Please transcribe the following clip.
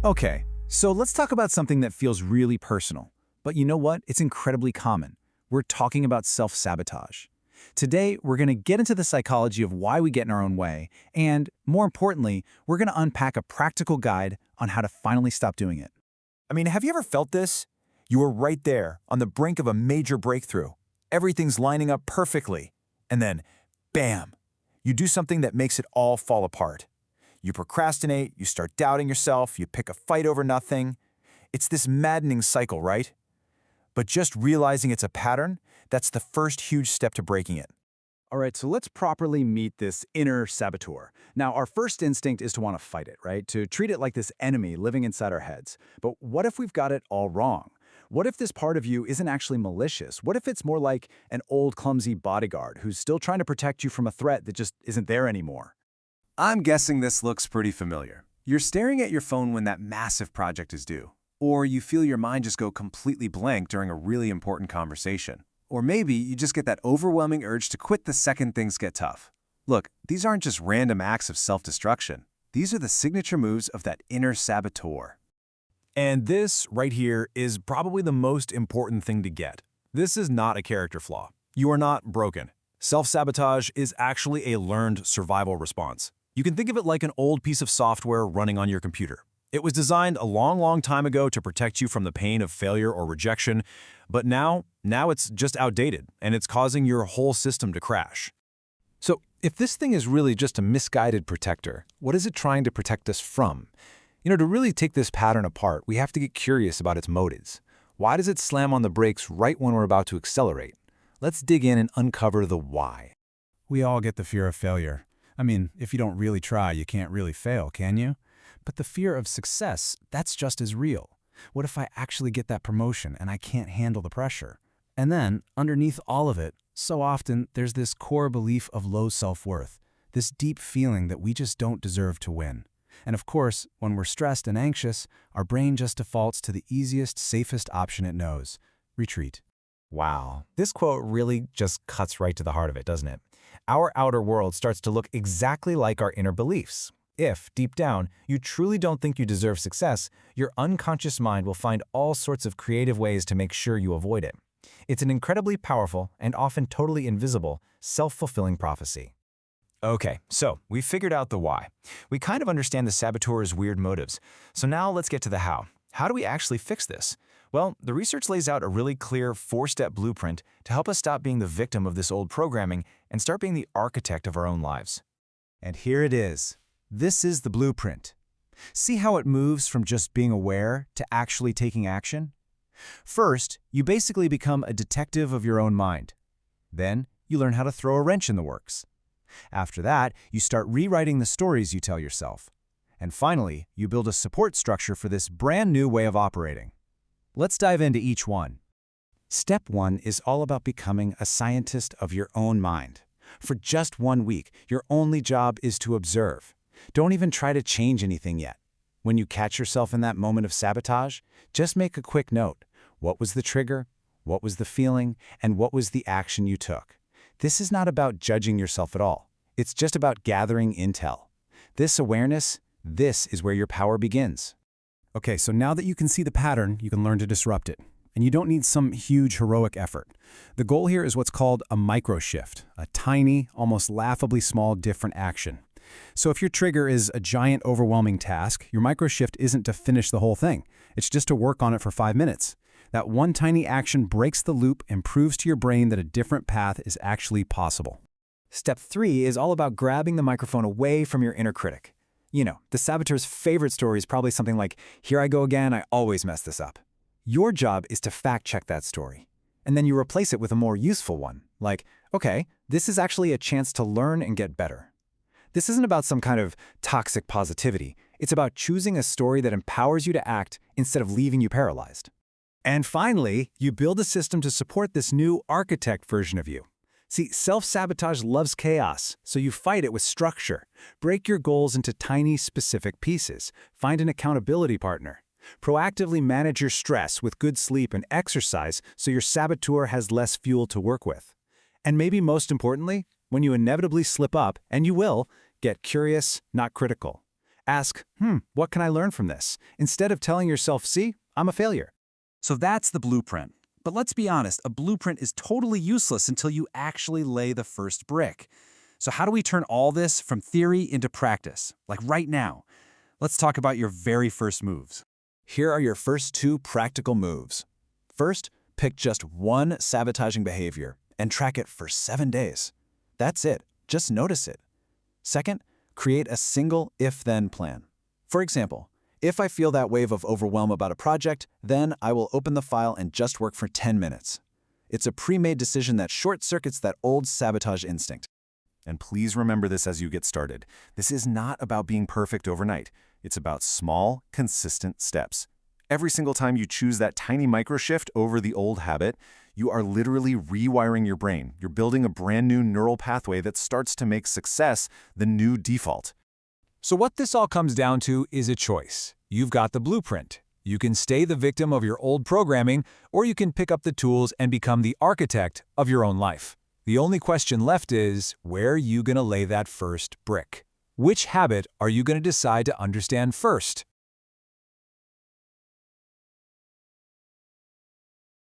Okay, so let's talk about something that feels really personal. But you know what? It's incredibly common. We're talking about self-sabotage. Today, we're going to get into the psychology of why we get in our own way, and more importantly, we're going to unpack a practical guide on how to finally stop doing it. I mean, have you ever felt this? You are right there, on the brink of a major breakthrough. Everything's lining up perfectly. And then, bam, you do something that makes it all fall apart. You procrastinate, you start doubting yourself, you pick a fight over nothing. It's this maddening cycle, right? But just realizing it's a pattern, that's the first huge step to breaking it. All right, so let's properly meet this inner saboteur. Now, our first instinct is to want to fight it, right? To treat it like this enemy living inside our heads. But what if we've got it all wrong? What if this part of you isn't actually malicious? What if it's more like an old, clumsy bodyguard who's still trying to protect you from a threat that just isn't there anymore? I'm guessing this looks pretty familiar. You're staring at your phone when that massive project is due. Or you feel your mind just go completely blank during a really important conversation. Or maybe you just get that overwhelming urge to quit the second things get tough. Look, these aren't just random acts of self-destruction. These are the signature moves of that inner saboteur. And this, right here, is probably the most important thing to get. This is not a character flaw. You are not broken. Self-sabotage is actually a learned survival response. You can think of it like an old piece of software running on your computer. It was designed a long time ago to protect you from the pain of failure or rejection, but now it's just outdated, and it's causing your whole system to crash. So, if this thing is really just a misguided protector, what is it trying to protect us from? To really take this pattern apart, we have to get curious about its motives. Why does it slam on the brakes right when we're about to accelerate? Let's dig in and uncover the why. We all get the fear of failure. I mean, if you don't really try, you can't really fail, can you? But the fear of success, that's just as real. What if I actually get that promotion and I can't handle the pressure? And then, underneath all of it, so often there's this core belief of low self-worth, this deep feeling that we just don't deserve to win. And of course, when we're stressed and anxious, our brain just defaults to the easiest, safest option it knows: retreat. Wow, this quote really just cuts right to the heart of it, doesn't it? Our outer world starts to look exactly like our inner beliefs. If, deep down, you truly don't think you deserve success, your unconscious mind will find all sorts of creative ways to make sure you avoid it. It's an incredibly powerful, and often totally invisible, self-fulfilling prophecy. Okay, so we figured out the why. We kind of understand the saboteur's weird motives. So now let's get to the how. How do we actually fix this? Well, the research lays out a really clear 4-step blueprint to help us stop being the victim of this old programming and start being the architect of our own lives. And here it is. This is the blueprint. See how it moves from just being aware to actually taking action? First, you basically become a detective of your own mind. Then, you learn how to throw a wrench in the works. After that, you start rewriting the stories you tell yourself. And finally, you build a support structure for this brand new way of operating. Let's dive into each one. Step 1 is all about becoming a scientist of your own mind. For just 1 week, your only job is to observe. Don't even try to change anything yet. When you catch yourself in that moment of sabotage, just make a quick note. What was the trigger? What was the feeling? And what was the action you took? This is not about judging yourself at all. It's just about gathering intel. This awareness, this is where your power begins. Okay, so now that you can see the pattern, you can learn to disrupt it. And you don't need some huge heroic effort. The goal here is what's called a micro shift, a tiny, almost laughably small different action. So if your trigger is a giant, overwhelming task, your micro shift isn't to finish the whole thing. It's just to work on it for 5 minutes. That one tiny action breaks the loop and proves to your brain that a different path is actually possible. Step 3 is all about grabbing the microphone away from your inner critic. The saboteur's favorite story is probably something like, "Here I go again, I always mess this up." Your job is to fact-check that story. And then you replace it with a more useful one, like, "Okay, this is actually a chance to learn and get better." This isn't about some kind of toxic positivity. It's about choosing a story that empowers you to act instead of leaving you paralyzed. And finally, you build a system to support this new architect version of you. See, self-sabotage loves chaos, so you fight it with structure. Break your goals into tiny, specific pieces. Find an accountability partner. Proactively manage your stress with good sleep and exercise so your saboteur has less fuel to work with. And maybe most importantly, when you inevitably slip up, and you will, get curious, not critical. Ask, what can I learn from this? Instead of telling yourself, see, I'm a failure. So that's the blueprint. But let's be honest, a blueprint is totally useless until you actually lay the first brick. So how do we turn all this from theory into practice? Like right now. Let's talk about your very first moves. Here are your first 2 practical moves. First, pick just one sabotaging behavior and track it for 7 days. That's it. Just notice it. Second, create a single if-then plan. For example, if I feel that wave of overwhelm about a project, then I will open the file and just work for 10 minutes. It's a pre-made decision that short-circuits that old sabotage instinct. And please remember this as you get started. This is not about being perfect overnight. It's about small, consistent steps. Every single time you choose that tiny micro-shift over the old habit, you are literally rewiring your brain. You're building a brand new neural pathway that starts to make success the new default. So what this all comes down to is a choice. You've got the blueprint. You can stay the victim of your old programming, or you can pick up the tools and become the architect of your own life. The only question left is, where are you going to lay that first brick? Which habit are you going to decide to understand first?